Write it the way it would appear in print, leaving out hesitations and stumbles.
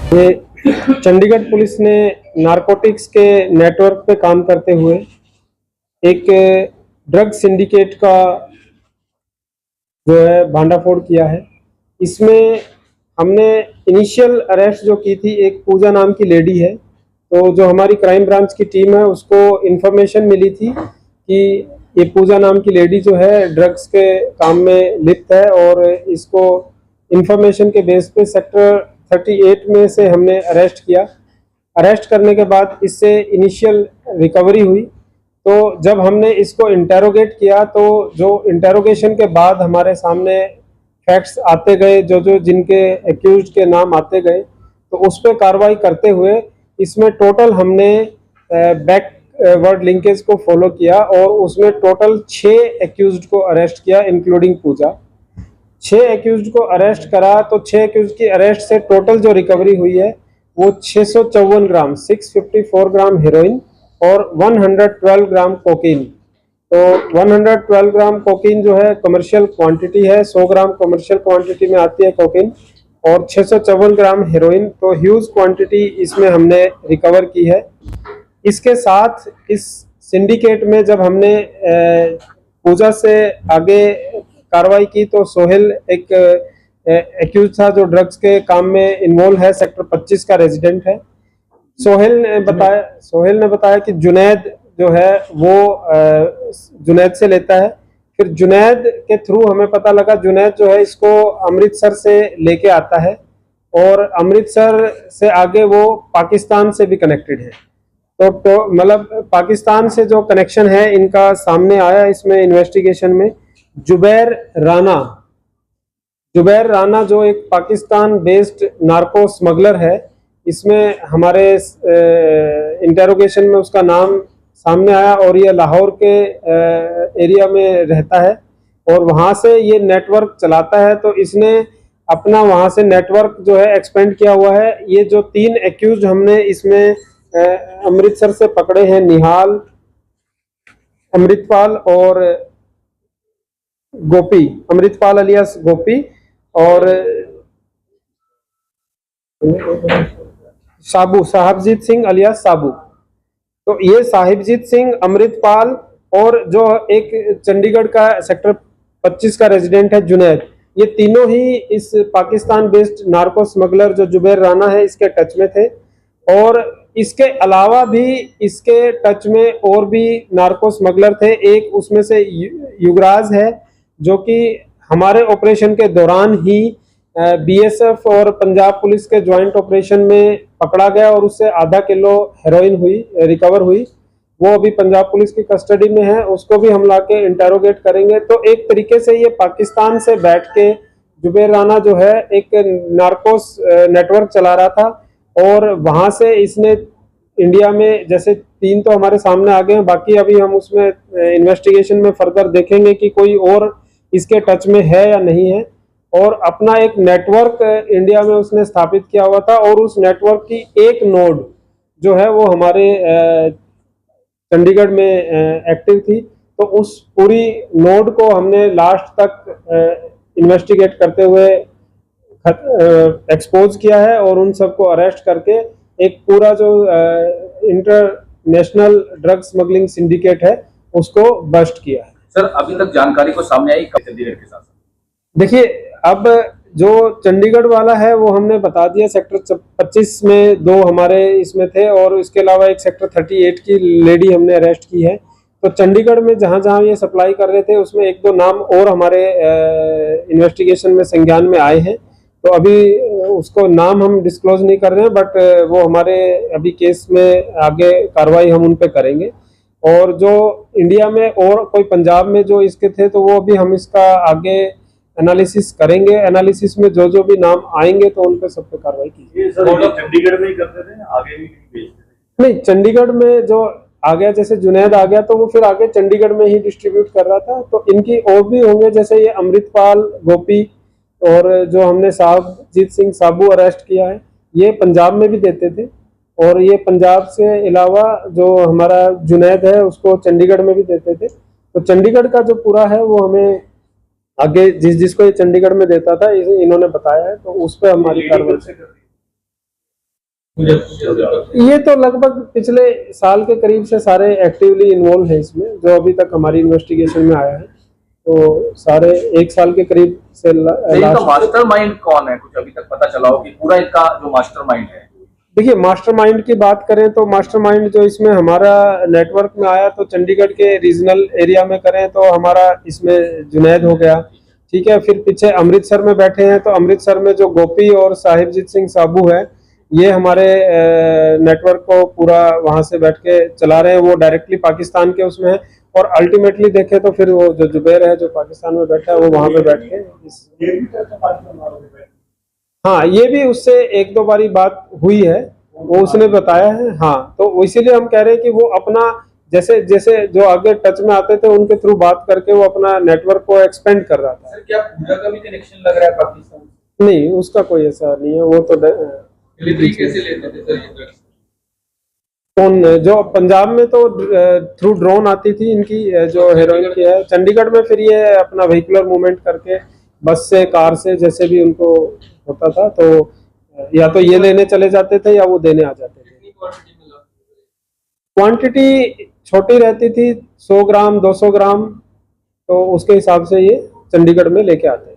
ये चंडीगढ़ पुलिस ने नारकोटिक्स के नेटवर्क पे काम करते हुए एक ड्रग सिंडिकेट का जो है भांडाफोड़ किया है। इसमें हमने इनिशियल अरेस्ट जो की थी, एक पूजा नाम की लेडी है। तो जो हमारी क्राइम ब्रांच की टीम है उसको इन्फॉर्मेशन मिली थी कि ये पूजा नाम की लेडी जो है ड्रग्स के काम में लिप्त है, और इसको इन्फॉर्मेशन के बेस पे सेक्टर 38 में से हमने अरेस्ट किया। अरेस्ट करने के बाद इससे इनिशियल रिकवरी हुई। तो जब हमने इसको इंटेरोगेट किया तो जो इंटेरोगेशन के बाद हमारे सामने फैक्ट्स आते गए, जो जिनके एक्यूज के नाम आते गए, तो उस पर कार्रवाई करते हुए इसमें टोटल हमने बैकवर्ड लिंकेज को फॉलो किया और उसमें टोटल 6 एक्यूज को अरेस्ट किया इंक्लूडिंग पूजा। 6 एक्यूज को अरेस्ट करा तो 6 एक्यूज की अरेस्ट से टोटल जो रिकवरी हुई है वो 654 ग्राम 654 ग्राम हेरोइन और 112 ग्राम कोकीन। तो 112 ग्राम कोकीन जो है कमर्शियल क्वांटिटी है, 100 ग्राम कमर्शियल क्वांटिटी में आती है कोकीन, और 654 ग्राम हेरोइन, तो ह्यूज क्वांटिटी इसमें हमने रिकवर की है। इसके साथ इस सिंडिकेट में जब हमने पूजा से आगे कार्रवाई की तो सोहेल एक एक्यूज था जो ड्रग्स के काम में इन्वॉल्व है, सेक्टर 25 का रेजिडेंट है। सोहेल ने बताया कि जुनैद जो है वो जुनैद से लेता है। फिर जुनैद के थ्रू हमें पता लगा जुनैद जो है इसको अमृतसर से लेके आता है, और अमृतसर से आगे वो पाकिस्तान से भी कनेक्टेड है। तो मतलब पाकिस्तान से जो कनेक्शन है इनका सामने आया इसमें इन्वेस्टिगेशन में। जुबैर राना जो एक पाकिस्तान बेस्ड नार्को स्मगलर है, इसमें हमारे इंटेरोगेशन में उसका नाम सामने आया, और ये लाहौर के एरिया में रहता है और वहाँ से ये नेटवर्क चलाता है। तो इसने अपना वहाँ से नेटवर्क जो है एक्सपेंड किया हुआ है। ये जो 3 एक्यूज हमने इसमें अमृतसर से पकड़े हैं, निहाल, अमृतपाल और गोपी, अमृतपाल अलियास गोपी और साहिबजीत सिंह अलियास साबू। तो ये साहिबजीत सिंह, अमृतपाल और जो एक चंडीगढ़ का सेक्टर 25 का रेजिडेंट है जुनैद, ये तीनों ही इस पाकिस्तान बेस्ड नार्को स्मगलर जो जुबैर राना है इसके टच में थे। और इसके अलावा भी इसके टच में और भी नार्को स्मगलर थे। एक उसमें से युगराज है जो कि हमारे ऑपरेशन के दौरान ही बीएसएफ और पंजाब पुलिस के ज्वाइंट ऑपरेशन में पकड़ा गया और उससे आधा किलो हेरोइन रिकवर हुई। वो अभी पंजाब पुलिस की कस्टडी में है, उसको भी हम लाके इंटेरोगेट करेंगे। तो एक तरीके से ये पाकिस्तान से बैठ के जुबैर राना जो है एक नार्कोस नेटवर्क चला रहा था, और वहां से इसने इंडिया में जैसे 3 तो हमारे सामने आ गए हैं, बाकी अभी हम उसमें इन्वेस्टिगेशन में फर्दर देखेंगे कि कोई और इसके टच में है या नहीं है। और अपना एक नेटवर्क इंडिया में उसने स्थापित किया हुआ था, और उस नेटवर्क की एक नोड जो है वो हमारे चंडीगढ़ में एक्टिव थी। तो उस पूरी नोड को हमने लास्ट तक इन्वेस्टिगेट करते हुए एक्सपोज किया है, और उन सबको अरेस्ट करके एक पूरा जो इंटरनेशनल ड्रग स्मगलिंग सिंडिकेट है उसको बस्ट किया है। सर, अभी तक जानकारी को सामने आई चंडीगढ़ के साथ? देखिए, अब जो चंडीगढ़ वाला है वो हमने बता दिया, सेक्टर 25 में 2 हमारे इसमें थे, और इसके अलावा एक सेक्टर 38 की लेडी हमने अरेस्ट की है। तो चंडीगढ़ में जहां जहां ये सप्लाई कर रहे थे उसमें 1-2 नाम और हमारे इन्वेस्टिगेशन में संज्ञान में आए हैं। तो अभी उसको नाम हम डिस्क्लोज नहीं कर रहे हैं, बट वो हमारे अभी केस में आगे कार्रवाई हम उन पे करेंगे। और जो इंडिया में और कोई पंजाब में जो इसके थे तो वो अभी हम इसका आगे एनालिसिस करेंगे। एनालिसिस में जो भी नाम आएंगे तो उन पे सब पे कार्रवाई कीजिए। चंडीगढ़ में ही करते थे, आगे भी भेजते थे? नहीं, चंडीगढ़ में जो आ गया, जैसे जुनैद आ गया तो वो फिर आगे चंडीगढ़ में ही डिस्ट्रीब्यूट कर रहा था। तो इनकी और भी होंगे, जैसे ये अमृतपाल, गोपी और जो हमने साहिबजीत सिंह साबू अरेस्ट किया है, ये पंजाब में भी देते थे। और ये पंजाब से अलावा जो हमारा जुनैद है उसको चंडीगढ़ में भी देते थे। तो चंडीगढ़ का जो पूरा है वो हमें आगे जिसको ये चंडीगढ़ में देता था इन्होंने बताया है, तो उस पर हमारी कार्रवाई। ये तो लगभग पिछले साल के करीब से सारे एक्टिवली इन्वॉल्व हैं इसमें, जो अभी तक हमारी इन्वेस्टिगेशन में आया है। तो सारे एक साल के करीब से इनका मास्टरमाइंड कौन है, कुछ अभी तक पता चला हो कि पूरा इनका जो मास्टरमाइंड है? देखिए, मास्टरमाइंड की बात करें तो मास्टरमाइंड जो इसमें हमारा नेटवर्क में आया, तो चंडीगढ़ के रीजनल एरिया में करें तो हमारा इसमें जुनैद हो गया, ठीक है। फिर पीछे अमृतसर में बैठे हैं, तो अमृतसर में जो गोपी और साहिबजीत सिंह साबू है, ये हमारे नेटवर्क को पूरा वहां से बैठ के चला रहे हैं। वो डायरेक्टली पाकिस्तान के उसमें है, और अल्टीमेटली देखे तो फिर वो जो जुबैर है जो पाकिस्तान में बैठा है, वो वहां पे बैठ के हाँ, ये भी उससे एक दो बारी बात हुई है, वो उसने बताया है। हाँ, तो इसीलिए हम कह रहे हैं कि वो अपना जैसे जैसे जो आगे टच में आते थे उनके थ्रू बात करके वो अपना नेटवर्क को एक्सपेंड कर रहा था। सर, क्या पूजा का भी कनेक्शन लग रहा है पाकिस्तान? नहीं, उसका कोई ऐसा नहीं है। वो तो डिलीवरी कैसे लेते थे सर ये ड्रग्स? कौन, जो पंजाब में तो थ्रू ड्रोन आती थी इनकी, जो हेरोइन की है। चंडीगढ़ में फिर ये अपना व्हीकुलर मूवमेंट करके बस से, कार से, जैसे भी उनको होता था, तो या तो ये लेने चले जाते थे या वो देने आ जाते थे। क्वांटिटी छोटी रहती थी, 100 ग्राम 200 ग्राम, तो उसके हिसाब से ये चंडीगढ़ में लेके आते थे।